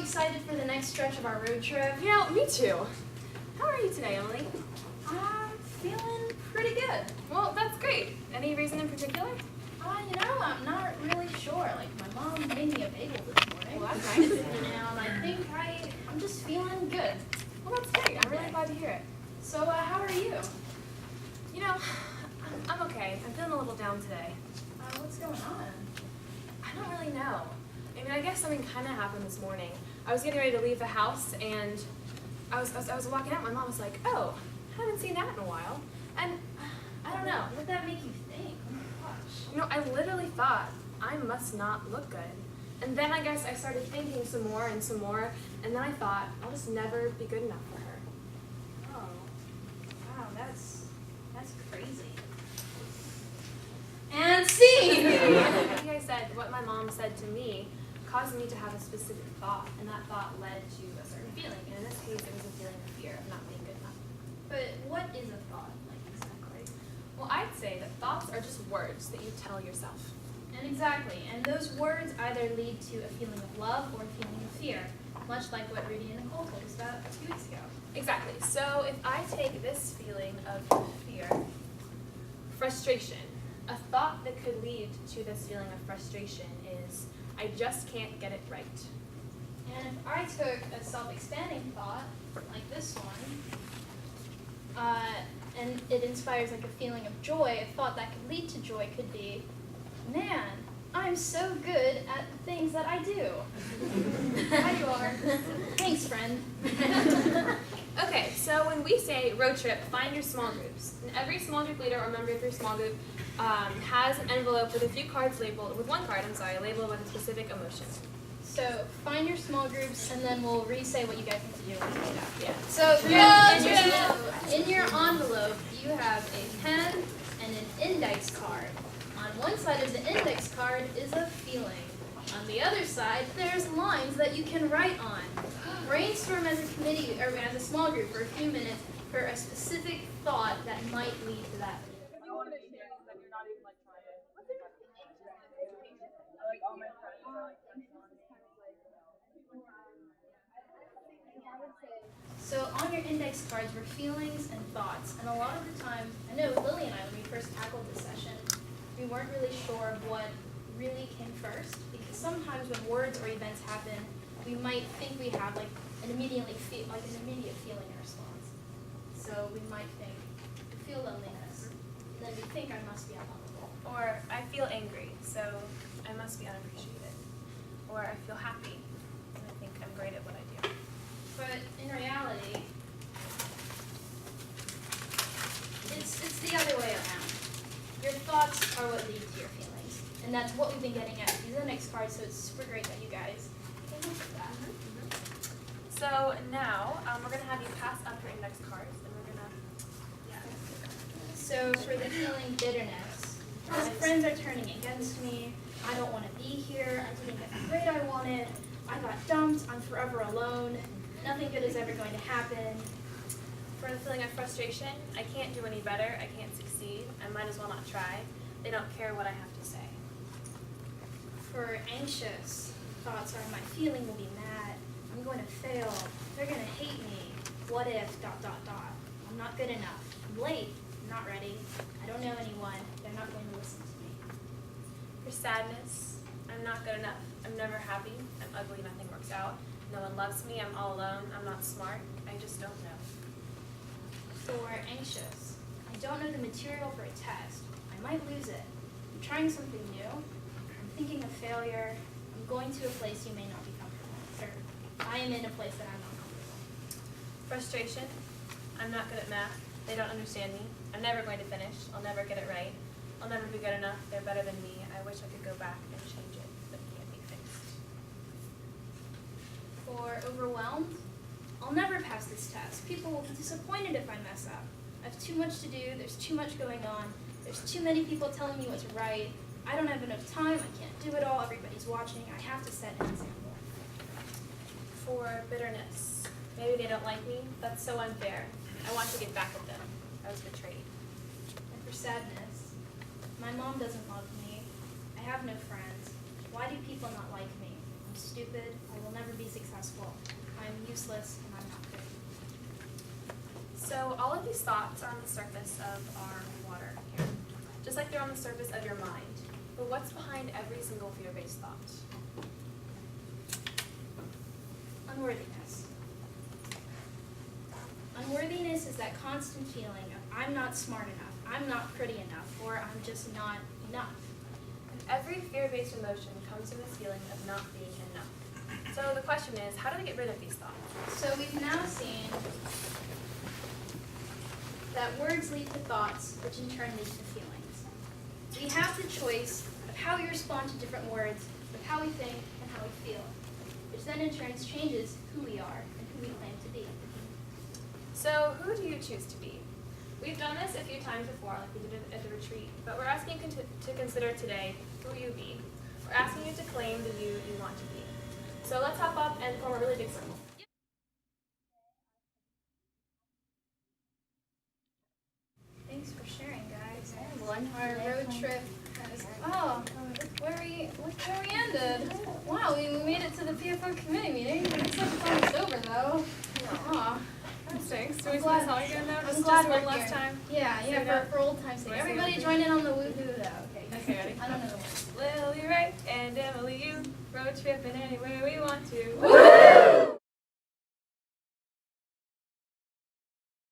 excited for the next stretch of our road trip. Yeah, me too. How are you today, Emily? I'm feeling pretty good. Well, that's great. Any reason in particular? I'm not really sure. Like, my mom made me a bagel this morning. Well, that's nice. And I think I'm just feeling good. Well, that's great. I'm really glad to hear it. So, how are you? You know, I'm okay. I'm feeling a little down today. What's going on? I don't really know. I mean, I guess something kind of happened this morning. I was getting ready to leave the house, and I was walking out. My mom was like, "Oh, haven't seen that in a while." And I don't know. What did that make you think? Oh my gosh. You know, I literally thought, I must not look good. And then I guess I started thinking some more, and then I thought, I'll just never be good enough for her. Oh, wow, that's crazy. And scene! Like I said, what my mom said to me caused me to have a specific thought, and that thought led to a certain feeling. And in this case, it was a feeling of fear of not being good enough. But what is a thought, like, exactly? Well, I'd say that thoughts are just words that you tell yourself. And those words either lead to a feeling of love or a feeling of fear, much like what Rudy and Nicole told us about 2 weeks ago. Exactly. So if I take this feeling of fear, frustration, a thought that could lead to this feeling of frustration is, I just can't get it right. And if I took a self-expanding thought, like this one, and it inspires like a feeling of joy, a thought that could lead to joy could be, man, I'm so good at the things that I do. Hi, you are. Thanks, friend. Okay, so when we say road trip, find your small groups. And every small group leader or member of your small group has an envelope with a few cards labeled, with one card, labeled with a specific emotion. So find your small groups, and then we'll re-say what you guys need to do when you get out. Yeah. So in your envelope, you have a pen and an index card. On one side of the index card is a feeling. On the other side, there's lines that you can write on. Brainstorm as a committee or as a small group for a few minutes for a specific thought that might lead to that. So on your index cards were feelings and thoughts, and a lot of the time, I know Lily and I, when we first tackled this session, we weren't really sure of what really came first, because sometimes when words or events happen, we might think we have like an immediate feeling in response. So we might think, we feel loneliness, and then we think I must be unlovable. Or I feel angry, so I must be unappreciated. Or I feel happy, and I think I'm great at what I do. But in reality, it's the other way around. Your thoughts are what lead to your feelings. And that's what we've been getting at these index cards, so it's super great that you guys came up with that. So now, we're going to have you pass up your index cards, and we're going to, So for the feeling bitterness, my friends are turning against me, I don't want to be here, I didn't get the grade I wanted, I got dumped, I'm forever alone, nothing good is ever going to happen. For the feeling of frustration, I can't do any better, I can't succeed, I might as well not try. They don't care what I have to say. For anxious, thoughts are my feeling will be mad, I'm going to fail, they're going to hate me, what if, ... I'm not good enough, I'm late, I'm not ready, I don't know anyone, they're not going to listen to me. For sadness, I'm not good enough, I'm never happy, I'm ugly, nothing works out, no one loves me, I'm all alone, I'm not smart, I just don't know. For anxious, I don't know the material for a test, I might lose it, I'm trying something new, I'm thinking of failure, I'm going to a place you may not be comfortable, or I am in a place that I'm not comfortable. Frustration, I'm not good at math, they don't understand me, I'm never going to finish, I'll never get it right, I'll never be good enough, they're better than me, I wish I could go back and change it, but it can't be fixed. For overwhelmed, I'll never pass this test. People will be disappointed if I mess up. I have too much to do, there's too much going on, there's too many people telling me what's right, I don't have enough time, I can't do it all, everybody's watching, I have to set an example. For bitterness, maybe they don't like me, that's so unfair, I want to get back at them, I was betrayed. And for sadness, my mom doesn't love me, I have no friends, why do people not like me? I'm I'm stupid, I will never be successful, I'm useless, and I'm not good. So all of these thoughts are on the surface of our water here, just like they're on the surface of your mind. But what's behind every single fear-based thought? Unworthiness. Unworthiness is that constant feeling of I'm not smart enough, I'm not pretty enough, or I'm just not enough. And every fear-based emotion comes from this feeling of not being enough. So the question is, how do we get rid of these thoughts? So we've now seen that words lead to thoughts, which in turn lead to feelings. We have the choice of how we respond to different words, of how we think and how we feel, which then in turn changes who we are and who we claim to be. So who do you choose to be? We've done this a few times before, like we did at the retreat, but we're asking you to consider today who you be. We're asking you to claim the you want to be. So let's hop up and form a really big circle. Thanks for sharing, guys. Our road trip has, look where we ended. Wow, we made it to the PFO committee meeting. Looks like it's almost over though. Aw. That stinks. Do I'm we glad- see this all again though? I'm Just glad one we're last here. time? Yeah, for old time's sake. Let's see Everybody it. join in on the woohoo though. Okay. Okay, ready? I don't know the words. Lily Ray and Emily, you road tripping anywhere we want to. Woo!